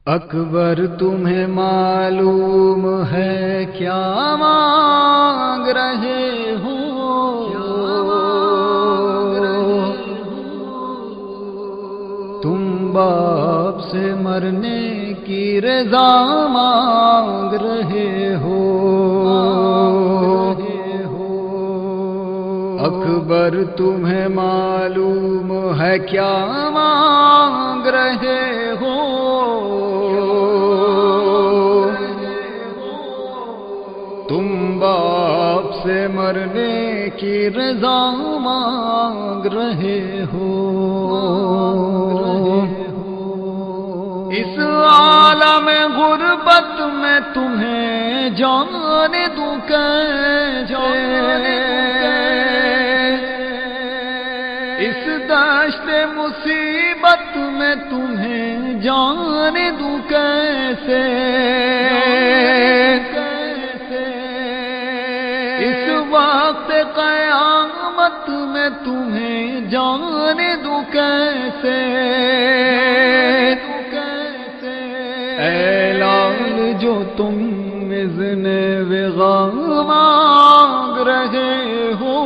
اکبر تمہیں معلوم ہے کیا مانگ رہے ہو؟ تم باپ سے مرنے کی رضا مانگ رہے ہو۔ اکبر تمہیں معلوم ہے کیا مانگ رہے ہو؟ تم باپ سے مرنے کی رضا مانگ رہے ہو۔ اس عالم غربت میں تمہیں جانے دوں کیسے؟ اس دشت مصیبت میں تمہیں جانے دوں کیسے؟ اس وقت قیامت میں تمہیں جانے دوں کیسے؟ اے لال جو تم اذن وغا مانگ رہے ہو،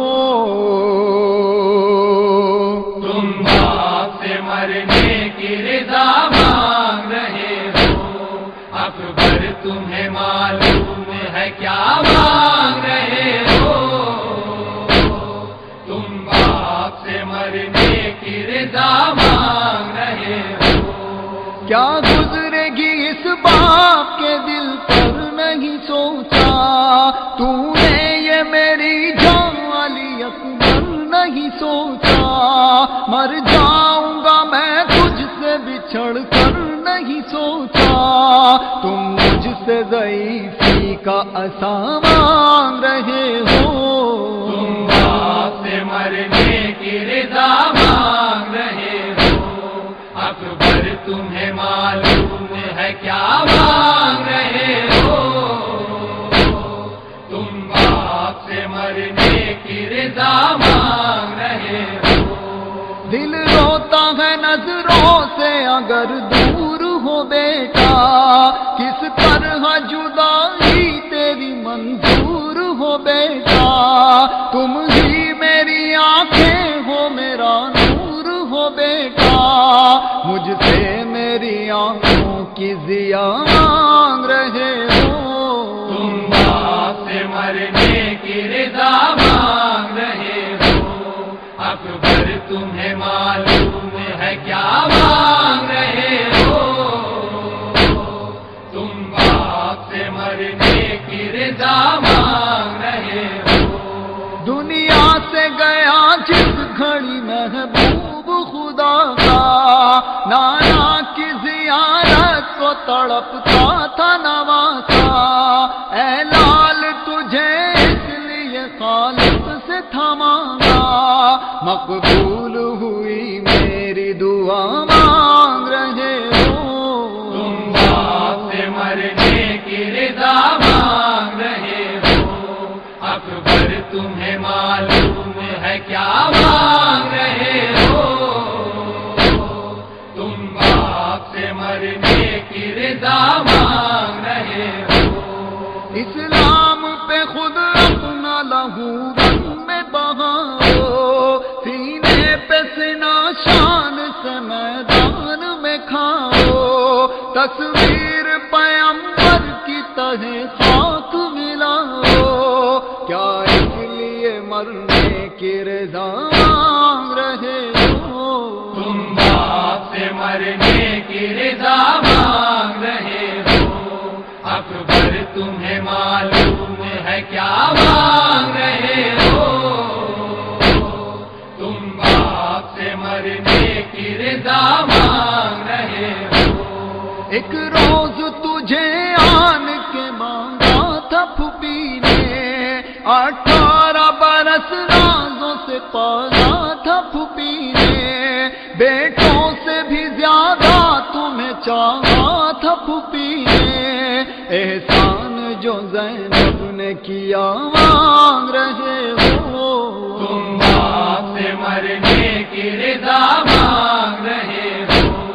تم باپ سے مرنے کی رضا مانگ رہے ہو۔ اکبر تمہیں معلوم ہے کیا مانگ رہے ہو؟ تم باپ سے مرنے کی رضا مانگ رہے ہو۔ کیا گزرے گی اس باپ کے دل پر نہیں سوچا؟ تو نے یہ میری جان والی اکبر نہیں سوچا؟ مر جاؤں گا میں تجھ سے بچھڑ کر نہیں سوچا؟ تم مجھ سے ضعیفی کا عصا مانگ رہے ہو۔ تم باپ سے مرنے کی رضا مانگ رہے ہو۔ اکبر تمہیں معلوم ہے کیا مانگ رہے ہو؟ تم باپ سے مرنے کی رضا مانگ رہے ہو۔ دل روتا ہے نظروں سے اگر دور ہو بیٹا، کس طرح جدائی تیری منظور ہو بیٹا؟ تم ہی میری آنکھیں ہو، میرا نور ہو بیٹا، مجھ سے میری آنکھوں کی ضیا مانگ رہے ہو۔ تم باپ سے مرنے کی رضا مانگ رہے ہو۔ اکبر تمہیں معلوم ہے کیا مانگ رہے ہو؟ تم باپ سے مرنے کی رضا مانگ رہے ہو۔ دنیا سے گیا جس گھڑی محبوب خدا کا، نانا کی زیارت کو تڑپتا تھا نواسا۔ اے لال تجھے اس لیے خالق سے تھا مانگا، مقبول ہوئی میری دعا مانگ رہے ہو۔ تم باپ سے مرنے کی رضا مانگ رہے ہو۔ اکبر تمہیں معلوم ہے کیا مانگ رہے ہو؟ تم باپ سے مرنے کی رضا مانگ رہے ہو۔ اسلام پہ خود اپنا لہو رنگ میں بہاؤ، سینے پہ سنا شان سے میدان میں کھاؤ، تصویر پیغمبر کی تہ خاک ملاؤ، کیا اس لیے مرنے کی رضا مانگ رہے ہو؟ تم باپ سے مرنے کی رضا مانگ رہے ہو۔ اکبر تمہیں معلوم ہے کیا مانگ رہے ہو؟ تم باپ سے مرنے کی رضا مانگ رہے ہو۔ ایک روز تجھے آن کے مانگا تھا پھوپھی نے، 18 برس رازوں سے پالا تھا پھوپھی نے، بیٹوں سے بھی زیادہ تمہیں چاہا تھا پھوپھی نے، احسان جو زینب نے کیا مانگ رہے ہو۔ تم باپ سے مرنے کی رضا مانگ رہے ہو۔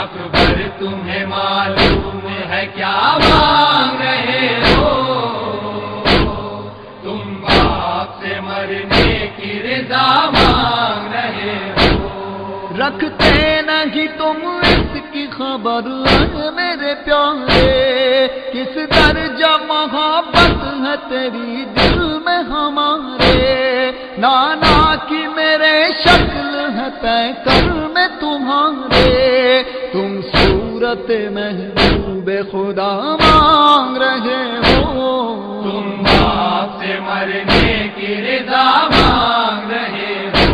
اکبر تمہیں معلوم ہے کیا مانگ رہے ہو؟ تم باپ سے مرنے کی رضا مانگ رہے ہو؟ رکھتے نہیں تم اس کی خبر ہے میرے پیارے، کس درجہ محبت ہے تیری دل میں ہمارے، نانا کی میرے شکل ہے پیکر میں تمہارے، تم صورت محبوب خدا مانگ رہے ہو؟ تم باپ سے مرنے کی رضا مانگ رہے ہو؟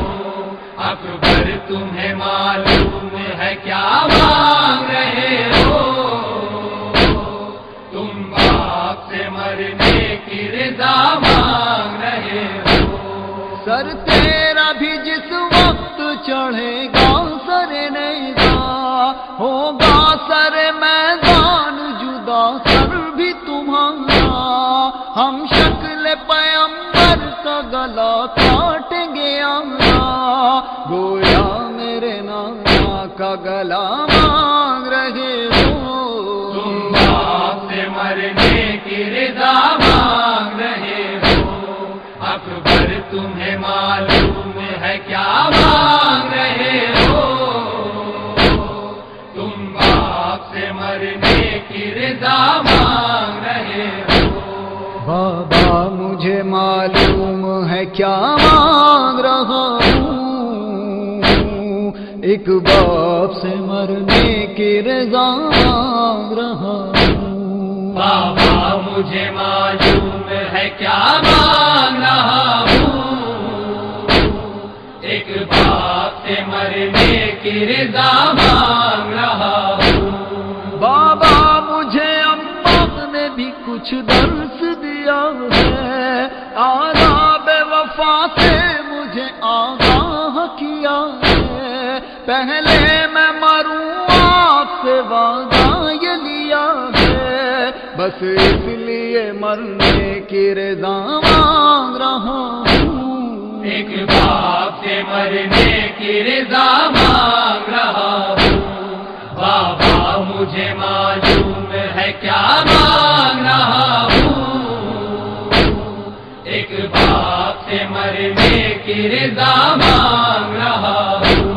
اکبر تمہیں معلوم ہے کیا مانگ رہے ہو؟ تم باپ سے مرنے کی رضا مانگ رہے ہو؟ سر تیرا بھی جس وقت چڑھے گا سر نیزا، ہوگا سر میدان جدا سر بھی تمہارا، ہم شکل پیمبر کا گلا کاٹیں گے آنا، گویا میرے نانا کا گلا مانگ رہے ہو؟ تم باپ سے مرنے کی رضا مانگ رہے ہو؟ اکبر تمہیں معلوم ہے کیا مانگ رہے ہو؟ تم باپ سے مرنے کی رضا مانگ رہے ہو؟ بابا مجھے معلوم ہے کیا مانگ رہا ہوں، ایک باپ سے مرنے کی رضا مانگ رہا ہوں۔ بابا مجھے معلوم ہے کیا مانگ رہا ہوں، ایک باپ سے مرنے کی رضا مانگ رہا ہوں۔ بابا مجھے اماں نے بھی کچھ درس دیا ہے، آداب وفا سے مجھے آگاہ کیا ہے، پہلے میں مروں آپ سے وعدہ یہ لیا ہے، بس اس لیے مرنے کی رضا مانگ رہا ہوں۔ ایک باپ سے مرنے کی رضا مانگ رہا ہوں۔ بابا مجھے معلوم ہے کیا مانگ رہا ہوں، ایک باپ سے مرنے کی رضا مانگ رہا ہوں۔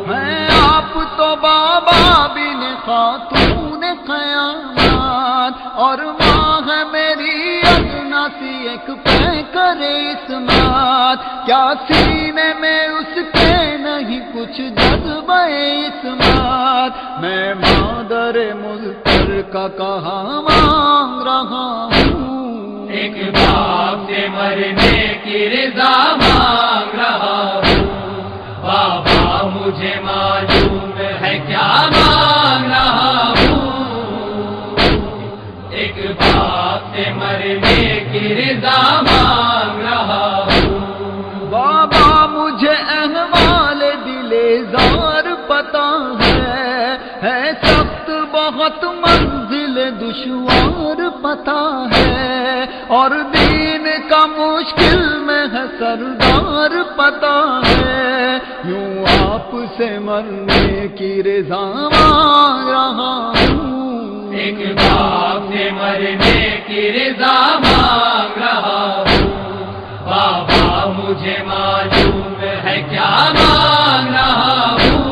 میں آپ تو بابا بن خاتون قیامت، اور ماں ہے میری ادنا سی ایک پیکر عصمت، کیا سینے میں اس کے نہیں کچھ جذبہ عصمت، میں مادر مضطر کا کہا مانگ رہا ہوں۔ ایک باپ سے مرنے کی رضا مانگ رہا ہوں۔ بابا مجھے معلوم ہے کیا مانگ رہا ہوں، ایک باپ سے مرنے کی رضا مانگ رہا ہوں۔ بابا مجھے احوال دل زار پتا ہے سخت بہت منزل دشوار پتا ہے، اور دین کا مشکل میں ہے سردار پتا ہے، یوں آپ سے مرنے کی رضا مانگ رہا ہوں۔ ایک باپ سے مرنے کی رضا مانگ رہا ہوں۔ بابا مجھے معلوم ہے کیا مانگ رہا ہوں،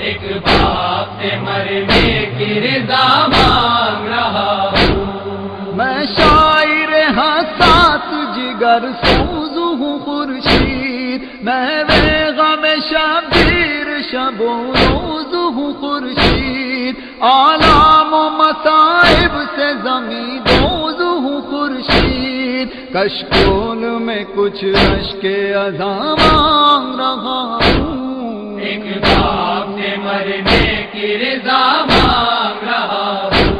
ایک باپ سے مرنے کی رضا مانگ رہا ہوں۔ میں شاعر حساس جگر سوز ہوں خورشید، میں غم شبیر شب و روز ہوں خورشید، آلام و مصائب سے زمین دوز ہوں خورشید، کشکول میں کچھ اشک ازاں مانگ رہا ہوں۔ ایک باپ سے مرنے کی رضا مانگ رہا ہوں۔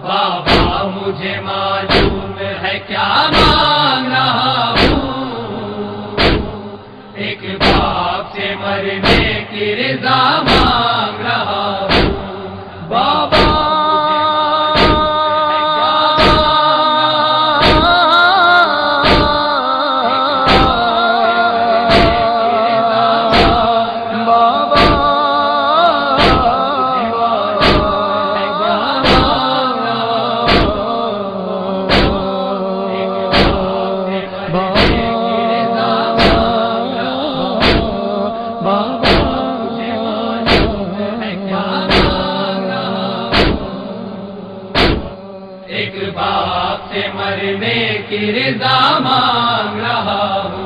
بابا مجھے معلوم ہے کیا مانگ رہا ہوں، ایک باپ سے مرنے کی رضا مانگ رہا ہوں۔ بابا سے مرنے کی رضا مانگ رہا ہوں